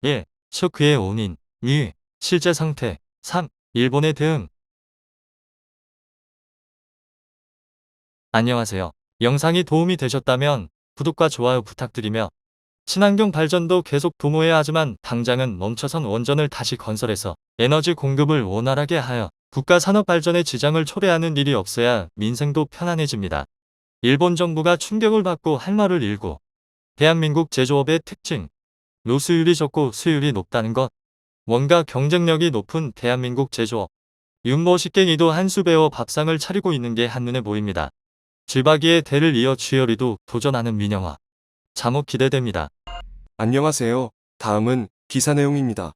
1. 쇼크의 원인. 2. 실제 상태. 3. 일본의 대응. 안녕하세요. 영상이 도움이 되셨다면 구독과 좋아요 부탁드리며 친환경 발전도 계속 도모해야 하지만 당장은 멈춰선 원전을 다시 건설해서 에너지 공급을 원활하게 하여 국가 산업 발전에 지장을 초래하는 일이 없어야 민생도 편안해집니다. 일본 정부가 충격을 받고 할 말을 잃고 대한민국 제조업의 특징. 노수율이 적고 수율이 높다는 것. 원가 경쟁력이 높은 대한민국 제조업. 윤모식갱이도 한 수 배워 밥상을 차리고 있는 게 한눈에 보입니다. 쥐박이의 대를 이어 쥐어리도 도전하는 민영화. 잠옷 기대됩니다. 안녕하세요. 다음은 기사 내용입니다.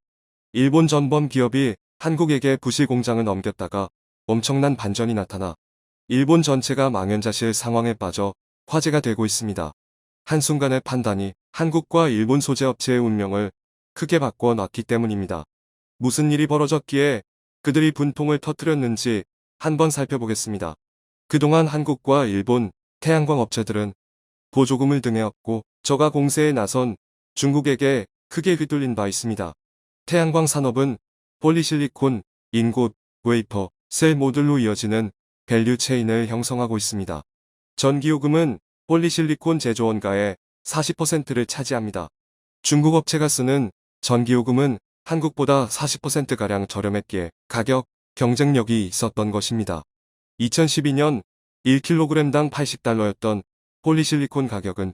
일본 전범 기업이 한국에게 부실 공장을 넘겼다가 엄청난 반전이 나타나 일본 전체가 망연자실 상황에 빠져 화제가 되고 있습니다. 한순간의 판단이 한국과 일본 소재 업체의 운명을 크게 바꿔 놨기 때문입니다. 무슨 일이 벌어졌기에 그들이 분통을 터뜨렸는지 한번 살펴보겠습니다. 그동안 한국과 일본 태양광 업체들은 보조금을 등에 업고 저가 공세에 나선 중국에게 크게 휘둘린 바 있습니다. 태양광 산업은 폴리실리콘, 인곳, 웨이퍼, 셀 모듈로 이어지는 밸류 체인을 형성하고 있습니다. 전기요금은 폴리실리콘 제조 원가의 40%를 차지합니다. 중국 업체가 쓰는 전기요금은 한국보다 40%가량 저렴했기에 가격 경쟁력이 있었던 것입니다. 2012년 1kg당 80달러였던 폴리실리콘 가격은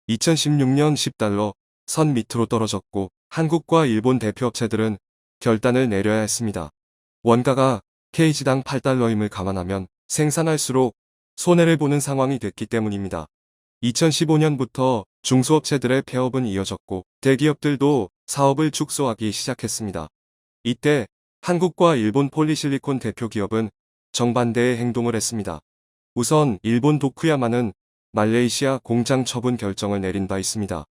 2016년 10달러 선 밑으로 떨어졌고 한국과 일본 대표 업체들은 결단을 내려야 했습니다. 원가가 kg당 8달러임을 감안하면 생산할수록 손해를 보는 상황이 됐기 때문입니다. 2015년부터 중소업체들의 폐업은 이어졌고 대기업들도 사업을 축소하기 시작했습니다. 이때 한국과 일본 폴리실리콘 대표 기업은 정반대의 행동을 했습니다. 우선 일본 도쿠야마는 말레이시아 공장 처분 결정을 내린 바 있습니다.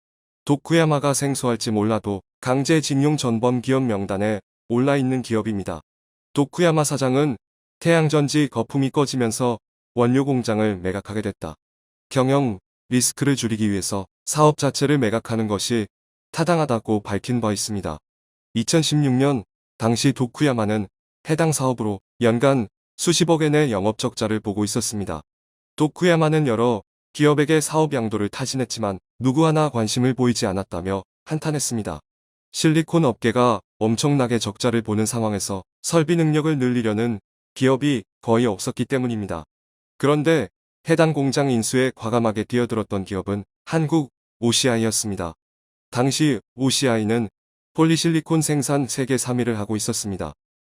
도쿠야마가 생소할지 몰라도 강제징용 전범 기업 명단에 올라 있는 기업입니다. 도쿠야마 사장은 태양전지 거품이 꺼지면서 원료 공장을 매각하게 됐다. 경영 리스크를 줄이기 위해서 사업 자체를 매각하는 것이 타당하다고 밝힌 바 있습니다. 2016년 당시 도쿠야마는 해당 사업으로 연간 수십억엔의 영업 적자를 보고 있었습니다. 도쿠야마는 여러 기업에게 사업 양도를 타진했지만 누구 하나 관심을 보이지 않았다며 한탄했습니다. 실리콘 업계가 엄청나게 적자를 보는 상황에서 설비 능력을 늘리려는 기업이 거의 없었기 때문입니다. 그런데 해당 공장 인수에 과감하게 뛰어들었던 기업은 한국 OCI였습니다. 당시 OCI는 폴리실리콘 생산 세계 3위를 하고 있었습니다.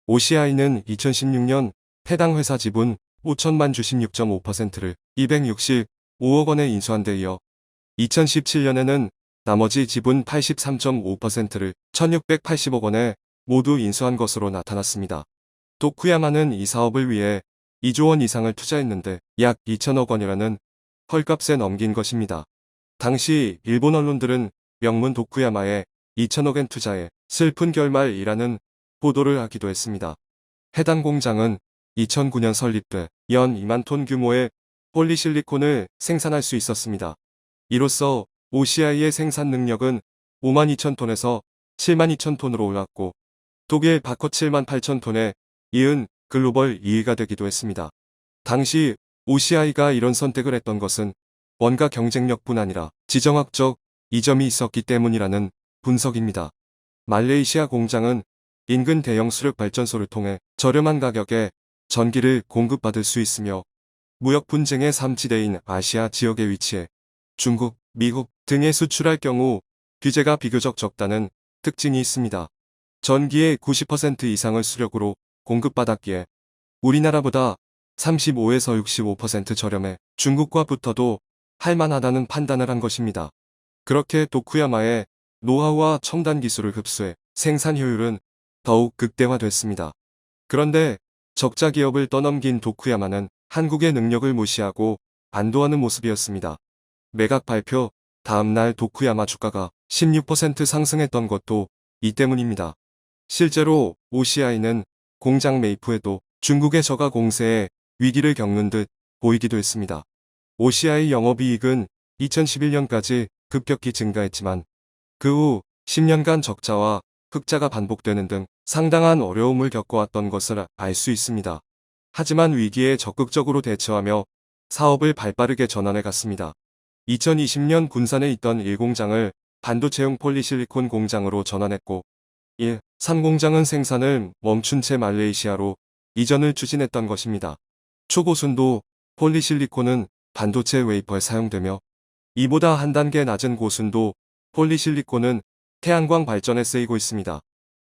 OCI는 2016년 해당 회사 지분 5천만 주식 6.5%를 265억 원에 인수한 데 이어 2017년에는 나머지 지분 83.5%를 1680억 원에 모두 인수한 것으로 나타났습니다. 도쿠야마는 이 사업을 위해 2조 원 이상을 투자했는데 약 2천억 원이라는 헐값에 넘긴 것입니다. 당시 일본 언론들은 명문 도쿠야마에 2천억엔 투자해 슬픈 결말이라는 보도를 하기도 했습니다. 해당 공장은 2009년 설립돼 연 2만 톤 규모의 폴리실리콘을 생산할 수 있었습니다. 이로써 OCI의 생산 능력은 5만 2천 톤에서 7만 2천 톤으로 올랐고 독일 바커 7만 8천 톤에 이은 글로벌 2위가 되기도 했습니다. 당시 OCI가 이런 선택을 했던 것은 원가 경쟁력뿐 아니라 지정학적 이점이 있었기 때문이라는 분석입니다. 말레이시아 공장은 인근 대형 수력 발전소를 통해 저렴한 가격에 전기를 공급받을 수 있으며 무역 분쟁의 3지대인 아시아 지역에 위치해 중국, 미국 등에 수출할 경우 규제가 비교적 적다는 특징이 있습니다. 전기의 90% 이상을 수력으로 공급받았기에 우리나라보다 35에서 65% 저렴해 중국과 붙어도 할만하다는 판단을 한 것입니다. 그렇게 도쿠야마의 노하우와 첨단 기술을 흡수해 생산 효율은 더욱 극대화됐습니다. 그런데 적자 기업을 떠넘긴 도쿠야마는 한국의 능력을 무시하고 안도하는 모습이었습니다. 매각 발표 다음 날 도쿠야마 주가가 16% 상승했던 것도 이 때문입니다. 실제로 OCI는 공장 매입 후에도 중국의 저가 공세에 위기를 겪는 듯 보이기도 했습니다. OCI 영업이익은 2011년까지 급격히 증가했지만 그 후 10년간 적자와 흑자가 반복되는 등 상당한 어려움을 겪어왔던 것을 알 수 있습니다. 하지만 위기에 적극적으로 대처하며 사업을 발빠르게 전환해 갔습니다. 2020년 군산에 있던 1공장을 반도체용 폴리실리콘 공장으로 전환했고 3공장은 생산을 멈춘 채 말레이시아로 이전을 추진했던 것입니다. 초고순도 폴리실리콘은 반도체 웨이퍼에 사용되며 이보다 한 단계 낮은 고순도 폴리실리콘은 태양광 발전에 쓰이고 있습니다.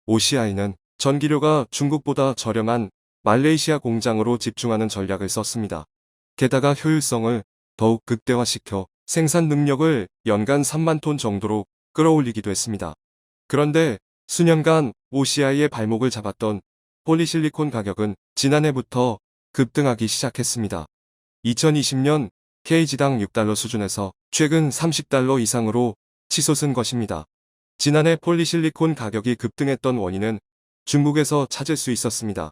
OCI는 전기료가 중국보다 저렴한 말레이시아 공장으로 집중하는 전략을 썼습니다. 게다가 효율성을 더욱 극대화시켜 생산 능력을 연간 3만 톤 정도로 끌어올리기도 했습니다. 그런데 수년간 OCI의 발목을 잡았던 폴리실리콘 가격은 지난해부터 급등하기 시작했습니다. 2020년 KG당 6달러 수준에서 최근 30달러 이상으로 치솟은 것입니다. 지난해 폴리실리콘 가격이 급등했던 원인은 중국에서 찾을 수 있었습니다.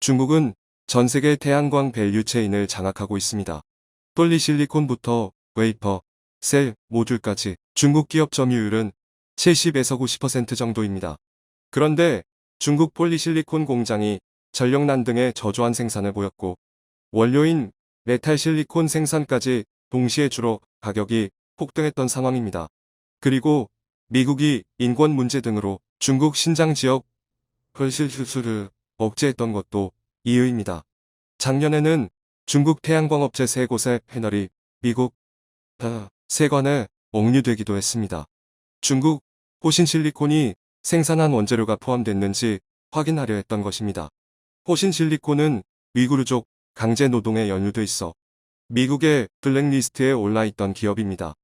중국은 전 세계 태양광 밸류 체인을 장악하고 있습니다. 폴리실리콘부터 웨이퍼, 셀, 모듈까지 중국 기업 점유율은 70에서 90% 정도입니다. 그런데 중국 폴리실리콘 공장이 전력난 등의 저조한 생산을 보였고 원료인 메탈 실리콘 생산까지 동시에 줄어 가격이 폭등했던 상황입니다. 그리고 미국이 인권 문제 등으로 중국 신장 지역 폴실 수출을 억제했던 것도 이유입니다. 작년에는 중국 태양광 업체 3곳의 패널이 미국 세관에 억류되기도 했습니다. 중국 호신실리콘이 생산한 원재료가 포함됐는지 확인하려 했던 것입니다. 호신실리콘은 위구르족 강제 노동에 연루돼 있어 미국의 블랙리스트에 올라있던 기업입니다.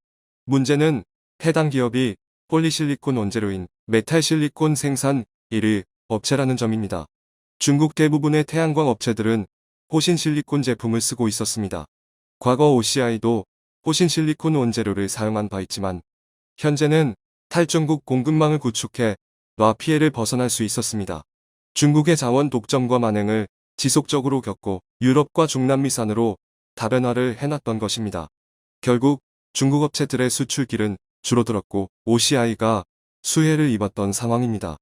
문제는 해당 기업이 폴리실리콘 원재료인 메탈 실리콘 생산 1위 업체라는 점입니다. 중국 대부분의 태양광 업체들은 호신실리콘 제품을 쓰고 있었습니다. 과거 OCI도 호신실리콘 원재료를 사용한 바 있지만 현재는 탈중국 공급망을 구축해 놔 피해를 벗어날 수 있었습니다. 중국의 자원 독점과 만행을 지속적으로 겪고 유럽과 중남미산으로 다변화를 해놨던 것입니다. 결국 중국 업체들의 수출길은 줄어들었고 OCI가 수혜를 입었던 상황입니다.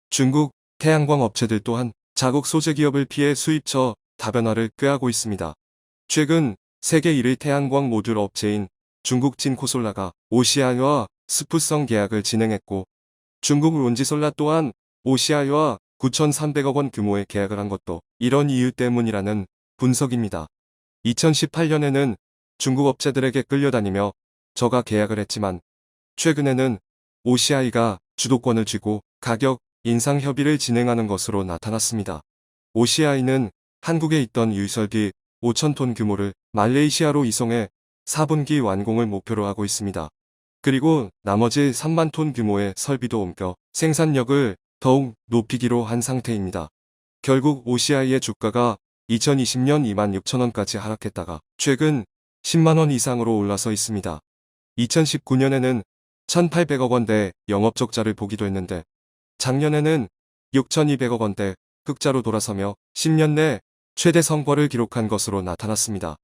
중국 태양광 업체들 또한 자국 소재 기업을 피해 수입처 다변화를 꾀하고 있습니다. 최근 세계 1위 태양광 모듈 업체인 중국 진코솔라가 OCI와 스푸성 계약을 진행했고 중국 론지솔라 또한 OCI와 9,300억 원 규모의 계약을 한 것도 이런 이유 때문이라는 분석입니다. 2018년에는 중국 업체들에게 끌려다니며 저가 계약을 했지만 최근에는 OCI가 주도권을 쥐고 가격 인상 협의를 진행하는 것으로 나타났습니다. OCI는 한국에 있던 유설비 5,000톤 규모를 말레이시아로 이송해 4분기 완공을 목표로 하고 있습니다. 그리고 나머지 3만 톤 규모의 설비도 옮겨 생산력을 더욱 높이기로 한 상태입니다. 결국 OCI의 주가가 2020년 26,000원까지 하락했다가 최근 10만원 이상으로 올라서 있습니다. 2019년에는 1,800억 원대 영업적자를 보기도 했는데 작년에는 6,200억 원대 흑자로 돌아서며 10년 내 최대 성과를 기록한 것으로 나타났습니다.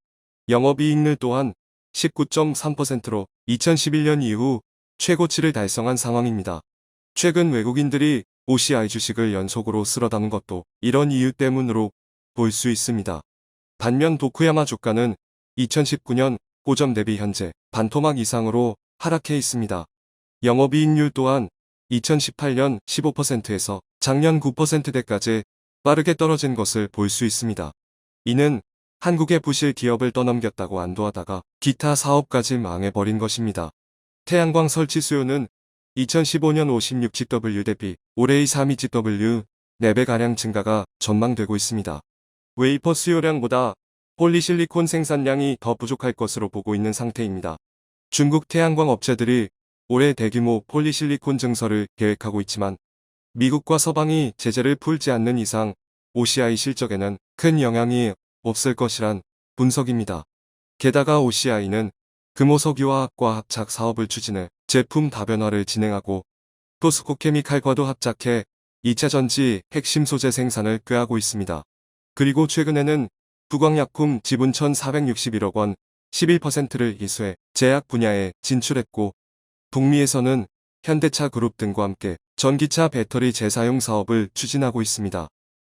영업이익률 또한 19.3%로 2011년 이후 최고치를 달성한 상황입니다. 최근 외국인들이 OCI 주식을 연속으로 쓸어 담은 것도 이런 이유 때문으로 볼 수 있습니다. 반면 도쿠야마 주가는 2019년 고점 대비 현재 반토막 이상으로 하락해 있습니다. 영업이익률 또한 2018년 15%에서 작년 9%대까지 빠르게 떨어진 것을 볼 수 있습니다. 이는 한국의 부실 기업을 떠넘겼다고 안도하다가 기타 사업까지 망해버린 것입니다. 태양광 설치 수요는 2015년 56GW 대비 올해의 32GW 4배가량 증가가 전망되고 있습니다. 웨이퍼 수요량보다 폴리실리콘 생산량이 더 부족할 것으로 보고 있는 상태입니다. 중국 태양광 업체들이 올해 대규모 폴리실리콘 증설을 계획하고 있지만 미국과 서방이 제재를 풀지 않는 이상 OCI 실적에는 큰 영향이 없을 것이란 분석입니다. 게다가 OCI는 금호석유화학과 합작 사업을 추진해 제품 다변화를 진행하고 포스코 케미칼과도 합작해 2차전지 핵심 소재 생산을 꾀하고 있습니다. 그리고 최근에는 부광약품 지분 1,461억 원 11%를 이수해 제약 분야에 진출했고 북미에서는 현대차 그룹 등과 함께 전기차 배터리 재사용 사업을 추진하고 있습니다.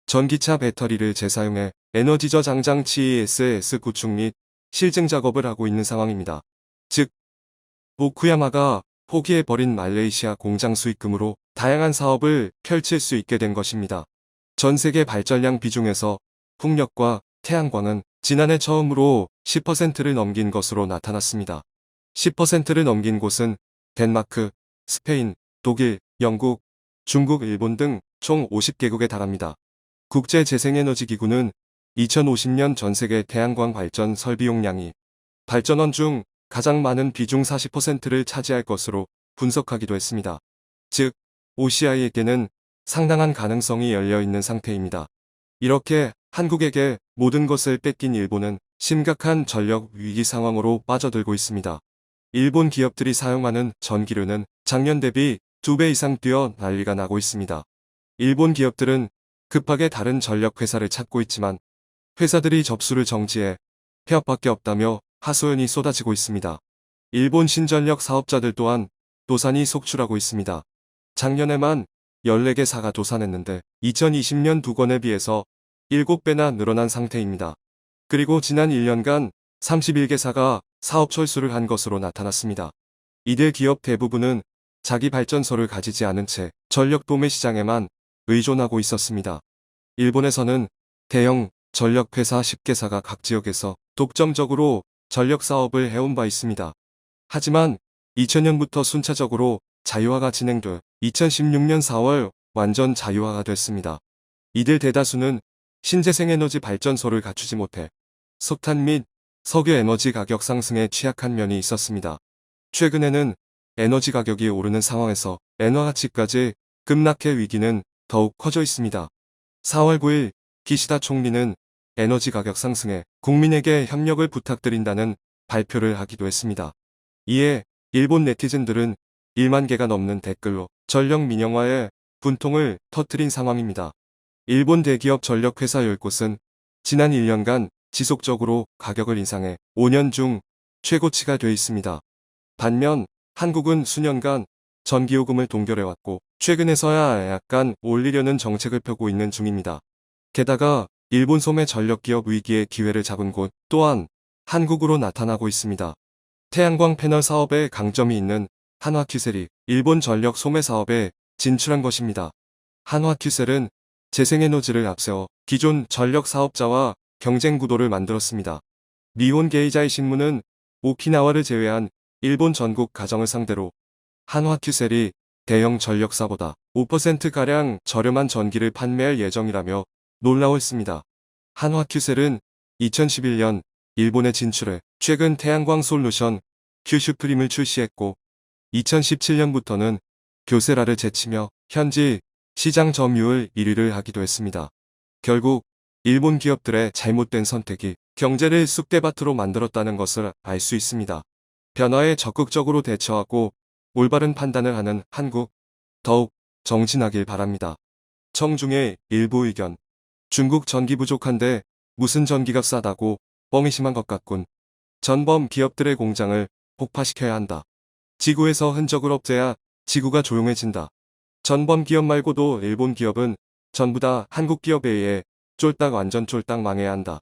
전기차 배터리를 재사용해 에너지 저장 장치 ESS 구축 및 실증 작업을 하고 있는 상황입니다. 즉, 후쿠야마가 포기해버린 말레이시아 공장 수익금으로 다양한 사업을 펼칠 수 있게 된 것입니다. 전 세계 발전량 비중에서 풍력과 태양광은 지난해 처음으로 10%를 넘긴 것으로 나타났습니다. 10%를 넘긴 곳은 덴마크, 스페인, 독일, 영국, 중국, 일본 등 총 50개국에 달합니다. 국제재생에너지기구는 2050년 전세계 태양광 발전 설비 용량이 발전원 중 가장 많은 비중 40%를 차지할 것으로 분석하기도 했습니다. 즉, OCI에게는 상당한 가능성이 열려 있는 상태입니다. 이렇게 한국에게 모든 것을 뺏긴 일본은 심각한 전력 위기 상황으로 빠져들고 있습니다. 일본 기업들이 사용하는 전기료는 작년 대비 2배 이상 뛰어 난리가 나고 있습니다. 일본 기업들은 급하게 다른 전력 회사를 찾고 있지만 회사들이 접수를 정지해 폐업밖에 없다며 하소연이 쏟아지고 있습니다. 일본 신전력 사업자들 또한 도산이 속출하고 있습니다. 작년에만 14개사가 도산했는데 2020년 2건에 비해서 7배나 늘어난 상태입니다. 그리고 지난 1년간 31개사가 사업 철수를 한 것으로 나타났습니다. 이들 기업 대부분은 자기 발전소를 가지지 않은 채 전력 도매 시장에만 의존하고 있었습니다. 일본에서는 대형 전력회사 10개사가 각 지역에서 독점적으로 전력 사업을 해온 바 있습니다. 하지만 2000년부터 순차적으로 자유화가 진행돼 2016년 4월 완전 자유화가 됐습니다. 이들 대다수는 신재생에너지 발전소를 갖추지 못해 석탄 및 석유 에너지 가격 상승에 취약한 면이 있었습니다. 최근에는 에너지 가격이 오르는 상황에서 엔화 가치까지 급락해 위기는 더욱 커져 있습니다. 4월 9일 기시다 총리는 에너지 가격 상승에 국민에게 협력을 부탁드린다는 발표를 하기도 했습니다. 이에 일본 네티즌들은 1만 개가 넘는 댓글로 전력 민영화에 분통을 터뜨린 상황입니다. 일본 대기업 전력회사 10곳은 지난 1년간 지속적으로 가격을 인상해 5년 중 최고치가 돼 있습니다. 반면 한국은 수년간 전기요금을 동결해왔고 최근에서야 약간 올리려는 정책을 펴고 있는 중입니다. 게다가 일본 소매 전력기업 위기의 기회를 잡은 곳 또한 한국으로 나타나고 있습니다. 태양광 패널 사업에 강점이 있는 한화큐셀이 일본 전력 소매 사업에 진출한 것입니다. 한화큐셀은 재생에너지를 앞세워 기존 전력 사업자와 경쟁 구도를 만들었습니다. 니혼 게이자이 신문은 오키나와를 제외한 일본 전국 가정을 상대로 한화큐셀이 대형 전력사보다 5%가량 저렴한 전기를 판매할 예정이라며 놀라워했습니다. 한화큐셀은 2011년 일본에 진출해 최근 태양광 솔루션 큐슈프림을 출시했고 2017년부터는 교세라를 제치며 현지 시장 점유율 1위를 하기도 했습니다. 결국 일본 기업들의 잘못된 선택이 경제를 쑥대밭으로 만들었다는 것을 알 수 있습니다. 변화에 적극적으로 대처하고 올바른 판단을 하는 한국, 더욱 정진하길 바랍니다. 청중의 일부 의견. 중국 전기 부족한데 무슨 전기가 싸다고 뻥이 심한 것 같군. 전범 기업들의 공장을 폭파시켜야 한다. 지구에서 흔적을 없애야 지구가 조용해진다. 전범 기업 말고도 일본 기업은 전부 다 한국 기업에 의해 쫄딱 완전 쫄딱 망해야 한다.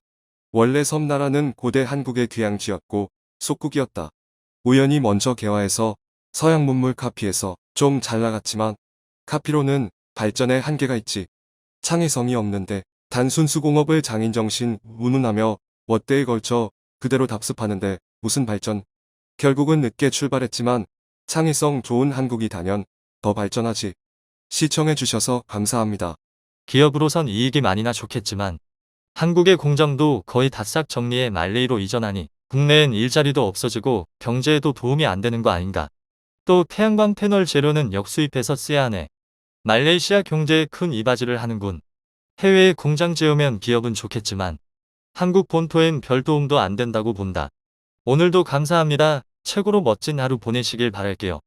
원래 섬나라는 고대 한국의 귀향지였고 속국이었다. 우연히 먼저 개화해서 서양 문물 카피해서 좀 잘 나갔지만 카피로는 발전에 한계가 있지. 창의성이 없는데 단순 수공업을 장인정신 운운하며 멋대에 걸쳐 그대로 답습하는데 무슨 발전. 결국은 늦게 출발했지만 창의성 좋은 한국이 단연 더 발전하지. 시청해주셔서 감사합니다. 기업으로선 이익이 많이나 좋겠지만 한국의 공장도 거의 다 싹 정리해 말레이로 이전하니 국내엔 일자리도 없어지고 경제에도 도움이 안 되는 거 아닌가. 또 태양광 패널 재료는 역수입해서 써야 하네. 말레이시아 경제에 큰 이바지를 하는군. 해외에 공장 지으면 기업은 좋겠지만 한국 본토엔 별 도움도 안 된다고 본다. 오늘도 감사합니다. 최고로 멋진 하루 보내시길 바랄게요.